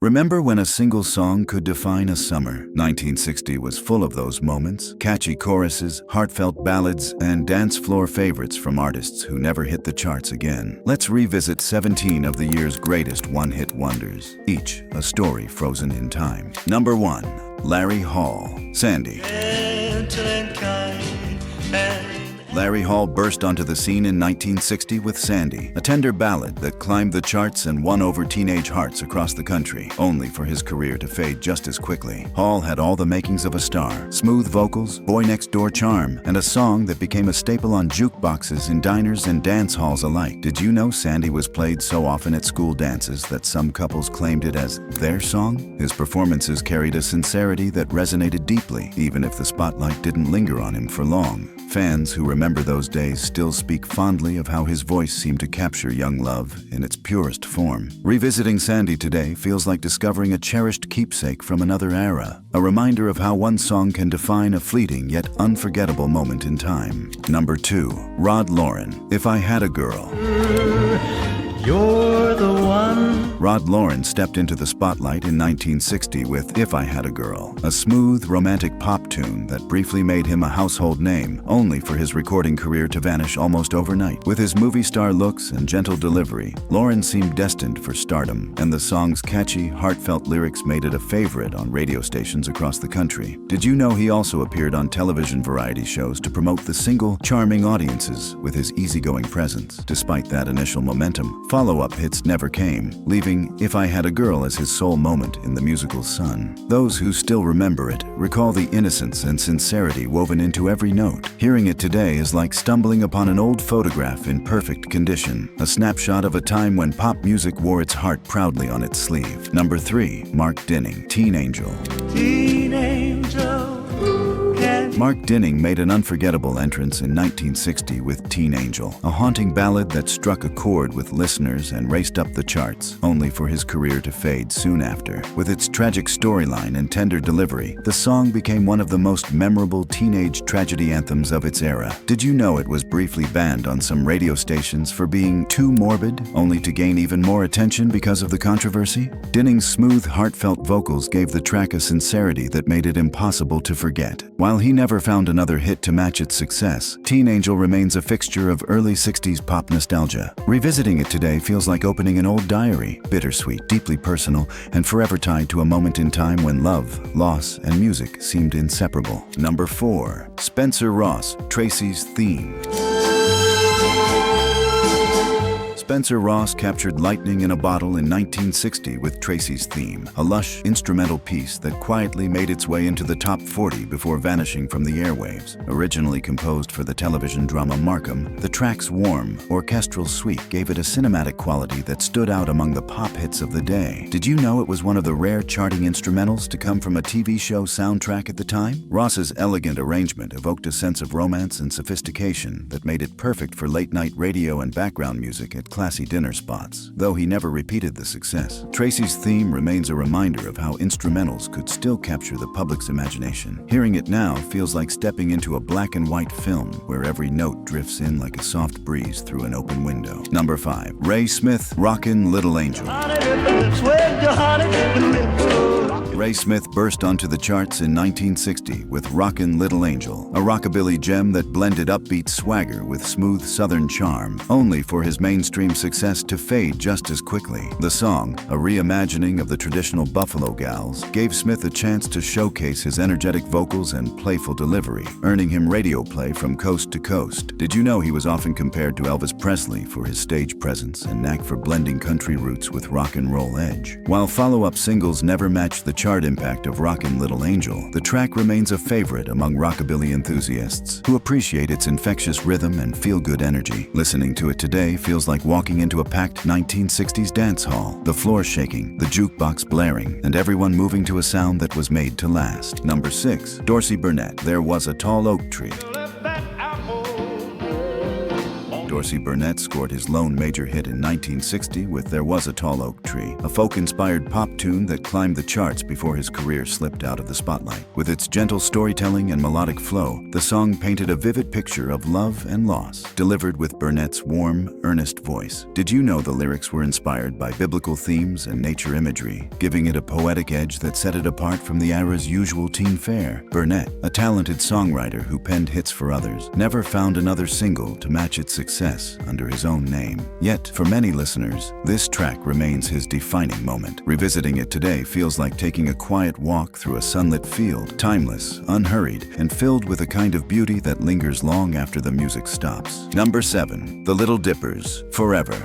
Remember when a single song could define a summer? 1960 was full of those moments, catchy choruses, heartfelt ballads, and dance floor favorites from artists who never hit the charts again. Let's revisit 17 of the year's greatest one-hit wonders, each a story frozen in time. Number 1. Larry Hall, Sandy. Larry Hall burst onto the scene in 1960 with Sandy, a tender ballad that climbed the charts and won over teenage hearts across the country, only for his career to fade just as quickly. Hall had all the makings of a star: smooth vocals, boy-next-door charm, and a song that became a staple on jukeboxes in diners and dance halls alike. Did you know Sandy was played so often at school dances that some couples claimed it as their song? His performances carried a sincerity that resonated deeply, even if the spotlight didn't linger on him for long. Fans who remember those days still speak fondly of how his voice seemed to capture young love in its purest form. Revisiting Sandy today feels like discovering a cherished keepsake from another era, a reminder of how one song can define a fleeting yet unforgettable moment in time. Number 2. Rod Lauren, If I Had a Girl. You're the one. Rod Lauren stepped into the spotlight in 1960 with If I Had a Girl, a smooth, romantic pop tune that briefly made him a household name, only for his recording career to vanish almost overnight. With his movie star looks and gentle delivery, Lauren seemed destined for stardom, and the song's catchy, heartfelt lyrics made it a favorite on radio stations across the country. Did you know he also appeared on television variety shows to promote the single, charming audiences with his easygoing presence? Despite that initial momentum, follow-up hits never came, leaving If I Had a Girl as his sole moment in the musical's sun. Those who still remember it recall the innocence and sincerity woven into every note. Hearing it today is like stumbling upon an old photograph in perfect condition, a snapshot of a time when pop music wore its heart proudly on its sleeve. Number 3. Mark Dinning, Teen Angel. Teen angel. Mark Dinning made an unforgettable entrance in 1960 with Teen Angel, a haunting ballad that struck a chord with listeners and raced up the charts, only for his career to fade soon after. With its tragic storyline and tender delivery, the song became one of the most memorable teenage tragedy anthems of its era. Did you know it was briefly banned on some radio stations for being too morbid, only to gain even more attention because of the controversy? Dinning's smooth, heartfelt vocals gave the track a sincerity that made it impossible to forget. While he never found another hit to match its success, Teen Angel remains a fixture of early 60s pop nostalgia. Revisiting it today feels like opening an old diary, bittersweet, deeply personal, and forever tied to a moment in time when love, loss, and music seemed inseparable. Number 4. Spencer Ross, Tracy's Theme. Spencer Ross captured lightning in a bottle in 1960 with Tracy's Theme, a lush instrumental piece that quietly made its way into the top 40 before vanishing from the airwaves. Originally composed for the television drama Markham, the track's warm, orchestral suite gave it a cinematic quality that stood out among the pop hits of the day. Did you know it was one of the rare charting instrumentals to come from a TV show soundtrack at the time? Ross's elegant arrangement evoked a sense of romance and sophistication that made it perfect for late-night radio and background music at classy dinner spots. Though he never repeated the success, Tracy's Theme remains a reminder of how instrumentals could still capture the public's imagination. Hearing it now feels like stepping into a black and white film where every note drifts in like a soft breeze through an open window. Number 5. Ray Smith, Rockin' Little Angel. Ray Smith burst onto the charts in 1960 with Rockin' Little Angel, a rockabilly gem that blended upbeat swagger with smooth southern charm, only for his mainstream success to fade just as quickly. The song, a reimagining of the traditional Buffalo Gals, gave Smith a chance to showcase his energetic vocals and playful delivery, earning him radio play from coast to coast. Did you know he was often compared to Elvis Presley for his stage presence and knack for blending country roots with rock and roll edge? While follow-up singles never matched the chart impact of Rockin' Little Angel, the track remains a favorite among rockabilly enthusiasts who appreciate its infectious rhythm and feel-good energy. Listening to it today feels like walking into a packed 1960s dance hall, the floor shaking, the jukebox blaring, and everyone moving to a sound that was made to last. Number 6. Dorsey Burnett, There Was a Tall Oak Tree. Dorsey Burnett scored his lone major hit in 1960 with There Was a Tall Oak Tree, a folk-inspired pop tune that climbed the charts before his career slipped out of the spotlight. With its gentle storytelling and melodic flow, the song painted a vivid picture of love and loss, delivered with Burnett's warm, earnest voice. Did you know the lyrics were inspired by biblical themes and nature imagery, giving it a poetic edge that set it apart from the era's usual teen fare? Burnett, a talented songwriter who penned hits for others, never found another single to match its success under his own name. Yet, for many listeners, this track remains his defining moment. Revisiting it today feels like taking a quiet walk through a sunlit field, timeless, unhurried, and filled with a kind of beauty that lingers long after the music stops. Number 7. The Little Dippers, Forever.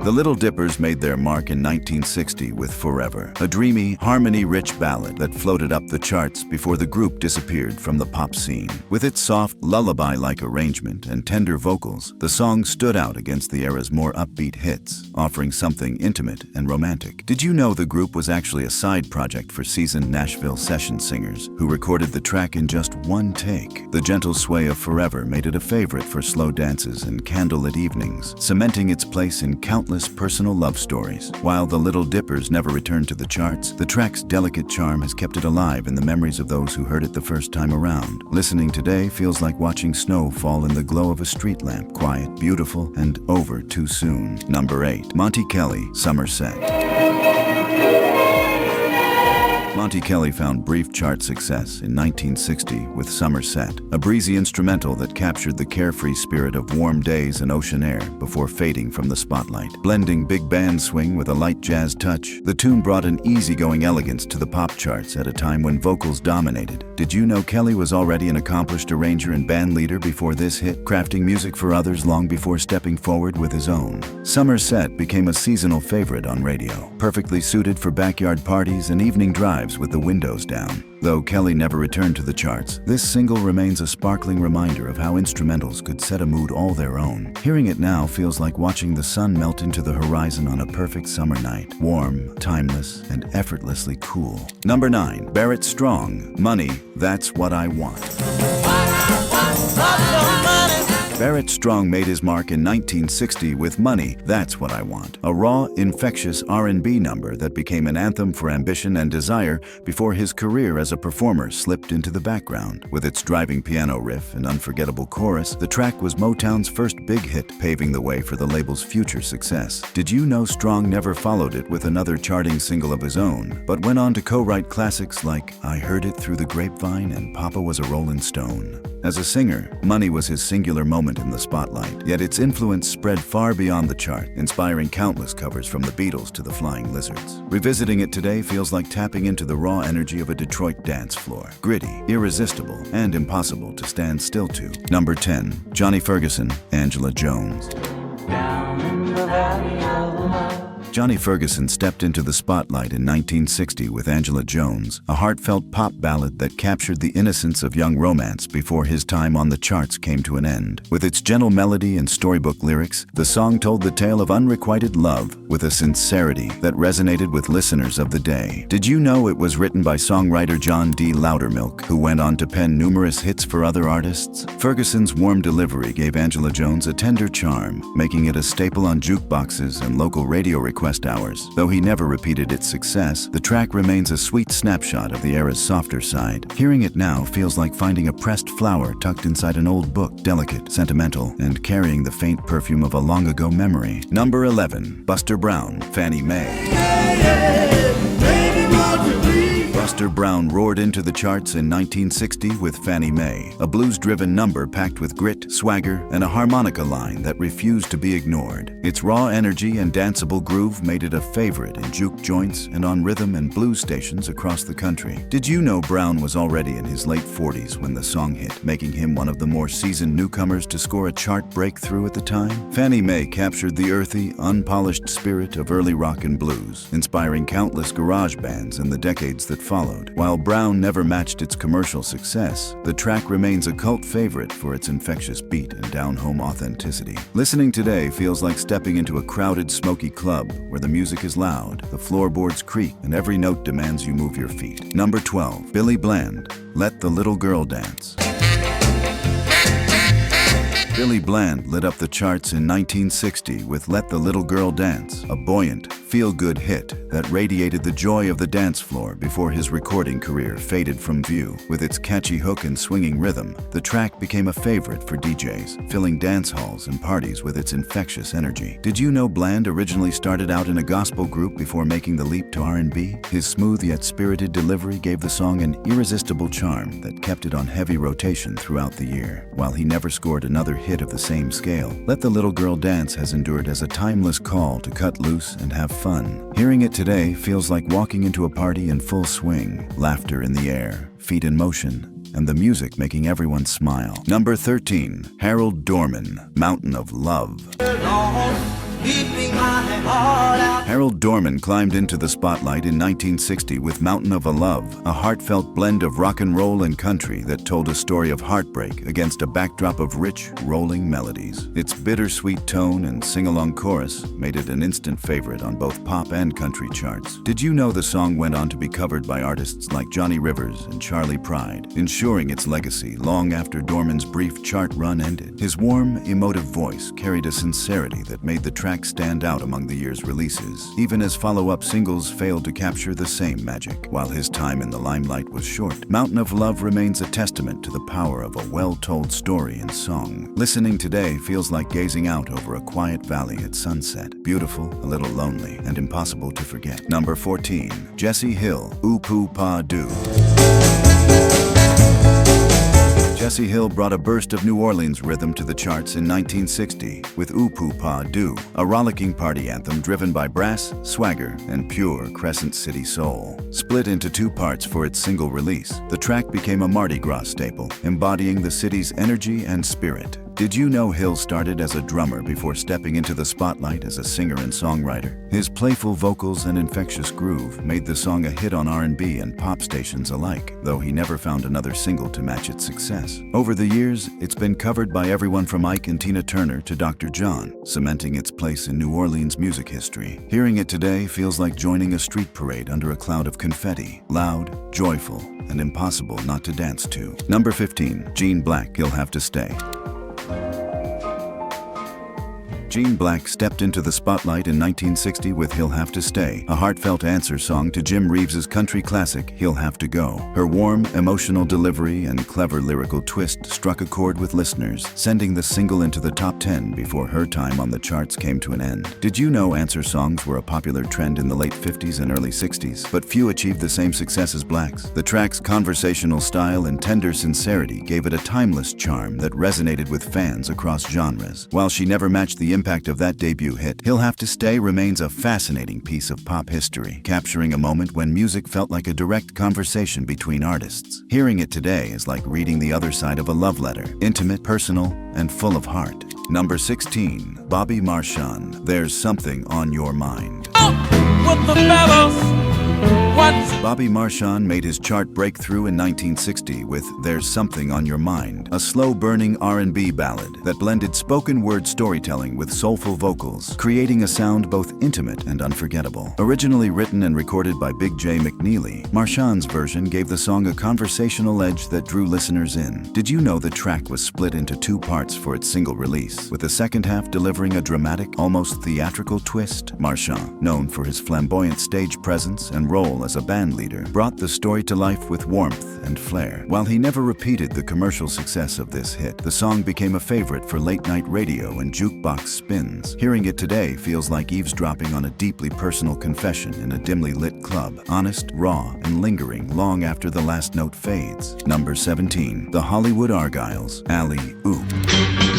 The Little Dippers made their mark in 1960 with Forever, a dreamy, harmony-rich ballad that floated up the charts before the group disappeared from the pop scene. With its soft, lullaby-like arrangement and tender vocals, the song stood out against the era's more upbeat hits, offering something intimate and romantic. Did you know the group was actually a side project for seasoned Nashville session singers who recorded the track in just one take? The gentle sway of Forever made it a favorite for slow dances and candlelit evenings, cementing its place in countless personal love stories. While the Little Dippers never returned to the charts, the track's delicate charm has kept it alive in the memories of those who heard it the first time around. Listening today feels like watching snow fall in the glow of a street lamp, quiet, beautiful, and over too soon. Number 8. Monte Kelly, Somerset. Monte Kelly found brief chart success in 1960 with Somerset, a breezy instrumental that captured the carefree spirit of warm days and ocean air before fading from the spotlight. Blending big band swing with a light jazz touch, the tune brought an easygoing elegance to the pop charts at a time when vocals dominated. Did you know Kelly was already an accomplished arranger and band leader before this hit, crafting music for others long before stepping forward with his own? Somerset became a seasonal favorite on radio, perfectly suited for backyard parties and evening drives with the windows down. Though Kelly never returned to the charts, this single remains a sparkling reminder of how instrumentals could set a mood all their own. Hearing it now feels like watching the sun melt into the horizon on a perfect summer night. Warm, timeless, and effortlessly cool. Number 9. Barrett Strong, Money, That's What I Want. Barrett Strong made his mark in 1960 with Money, That's What I Want, a raw, infectious R&B number that became an anthem for ambition and desire before his career as a performer slipped into the background. With its driving piano riff and unforgettable chorus, the track was Motown's first big hit, paving the way for the label's future success. Did you know Strong never followed it with another charting single of his own, but went on to co-write classics like I Heard It Through the Grapevine and Papa Was a Rollin' Stone? As a singer, Money was his singular moment in the spotlight, yet its influence spread far beyond the chart, inspiring countless covers from the Beatles to the Flying Lizards. Revisiting it today feels like tapping into the raw energy of a Detroit dance floor. Gritty, irresistible, and impossible to stand still to. Number 10. Johnny Ferguson, Angela Jones. Down in the valley of love. Johnny Ferguson stepped into the spotlight in 1960 with Angela Jones, a heartfelt pop ballad that captured the innocence of young romance before his time on the charts came to an end. With its gentle melody and storybook lyrics, the song told the tale of unrequited love with a sincerity that resonated with listeners of the day. Did you know it was written by songwriter John D. Loudermilk, who went on to pen numerous hits for other artists? Ferguson's warm delivery gave Angela Jones a tender charm, making it a staple on jukeboxes and local radio request hours. Though he never repeated its success, the track remains a sweet snapshot of the era's softer side. Hearing it now feels like finding a pressed flower tucked inside an old book, delicate, sentimental, and carrying the faint perfume of a long-ago memory. Number 11. Buster Brown, Fannie Mae. Buster Brown roared into the charts in 1960 with Fannie Mae, a blues-driven number packed with grit, swagger, and a harmonica line that refused to be ignored. Its raw energy and danceable groove made it a favorite in juke joints and on rhythm and blues stations across the country. Did you know Brown was already in his late 40s when the song hit, making him one of the more seasoned newcomers to score a chart breakthrough at the time? Fannie Mae captured the earthy, unpolished spirit of early rock and blues, inspiring countless garage bands in the decades that followed. While Brown never matched its commercial success, the track remains a cult favorite for its infectious beat and down-home authenticity. Listening today feels like stepping into a crowded, smoky club where the music is loud, the floorboards creak, and every note demands you move your feet. Number 12. Billy Bland, Let the Little Girl Dance. Billy Bland lit up the charts in 1960 with Let the Little Girl Dance, a buoyant, feel-good hit that radiated the joy of the dance floor before his recording career faded from view. With its catchy hook and swinging rhythm, the track became a favorite for DJs, filling dance halls and parties with its infectious energy. Did you know Bland originally started out in a gospel group before making the leap to R&B? His smooth yet spirited delivery gave the song an irresistible charm that kept it on heavy rotation throughout the year. While he never scored another hit of the same scale, Let the Little Girl Dance has endured as a timeless call to cut loose and have fun. Hearing it today feels like walking into a party in full swing, laughter in the air, feet in motion, and the music making everyone smile. Number 13, Harold Dorman, Mountain of Love. Harold Dorman climbed into the spotlight in 1960 with Mountain of Love, a heartfelt blend of rock and roll and country that told a story of heartbreak against a backdrop of rich, rolling melodies. Its bittersweet tone and sing-along chorus made it an instant favorite on both pop and country charts. Did you know the song went on to be covered by artists like Johnny Rivers and Charlie Pride, ensuring its legacy long after Dorman's brief chart run ended? His warm, emotive voice carried a sincerity that made the track stand out among the year's releases, even as follow-up singles failed to capture the same magic. While his time in the limelight was short, Mountain of Love remains a testament to the power of a well-told story in song. Listening today feels like gazing out over a quiet valley at sunset. Beautiful, a little lonely, and impossible to forget. Number 14, Jesse Hill, Ooh Poo Pa Doo. Jesse Hill brought a burst of New Orleans rhythm to the charts in 1960 with Ooh Poo Pa Doo, a rollicking party anthem driven by brass, swagger, and pure Crescent City soul. Split into two parts for its single release, the track became a Mardi Gras staple, embodying the city's energy and spirit. Did you know Hill started as a drummer before stepping into the spotlight as a singer and songwriter? His playful vocals and infectious groove made the song a hit on R&B and pop stations alike, though he never found another single to match its success. Over the years, it's been covered by everyone from Ike and Tina Turner to Dr. John, cementing its place in New Orleans music history. Hearing it today feels like joining a street parade under a cloud of confetti, loud, joyful, and impossible not to dance to. Number 15, Gene Black, You'll Have to Stay. Gene Black stepped into the spotlight in 1960 with He'll Have to Stay, a heartfelt answer song to Jim Reeves's country classic, He'll Have to Go. Her warm, emotional delivery and clever lyrical twist struck a chord with listeners, sending the single into the top 10 before her time on the charts came to an end. Did you know answer songs were a popular trend in the late 50s and early 60s, but few achieved the same success as Black's? The track's conversational style and tender sincerity gave it a timeless charm that resonated with fans across genres. While she never matched the impact of that debut hit, He'll Have to Stay remains a fascinating piece of pop history, capturing a moment when music felt like a direct conversation between artists. Hearing it today is like reading the other side of a love letter, intimate, personal, and full of heart. Number 16, Bobby Marchand, There's Something on Your Mind. With the fellas. Bobby Marchand made his chart breakthrough in 1960 with There's Something on Your Mind, a slow-burning R&B ballad that blended spoken word storytelling with soulful vocals, creating a sound both intimate and unforgettable. Originally written and recorded by Big J McNeely, Marchand's version gave the song a conversational edge that drew listeners in. Did you know the track was split into two parts for its single release, with the second half delivering a dramatic, almost theatrical twist? Marchand, known for his flamboyant stage presence and role as a band leader, brought the story to life with warmth and flair. While he never repeated the commercial success of this hit, the song became a favorite for late-night radio and jukebox spins. Hearing it today feels like eavesdropping on a deeply personal confession in a dimly lit club, honest, raw, and lingering long after the last note fades. Number 17, The Hollywood Argyles, Alley Oop.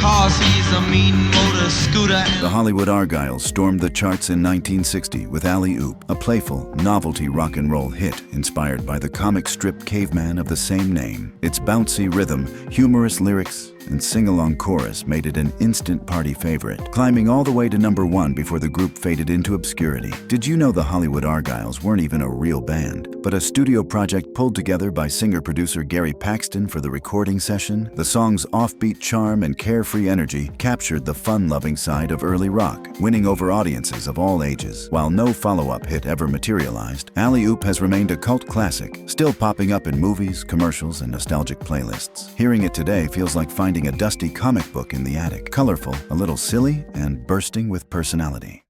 Cause he's a mean motor scooter. The Hollywood Argyles stormed the charts in 1960 with Alley Oop, a playful, novelty rock and roll hit inspired by the comic strip caveman of the same name. Its bouncy rhythm, humorous lyrics, and sing-along chorus made it an instant party favorite, climbing all the way to number 1 before the group faded into obscurity. Did you know the Hollywood Argyles weren't even a real band, but a studio project pulled together by singer-producer Gary Paxton for the recording session? The song's offbeat charm and carefree carefree energy captured the fun-loving side of early rock, winning over audiences of all ages. While no follow-up hit ever materialized, Alley Oop has remained a cult classic, still popping up in movies, commercials, and nostalgic playlists. Hearing it today feels like finding a dusty comic book in the attic, colorful, a little silly, and bursting with personality.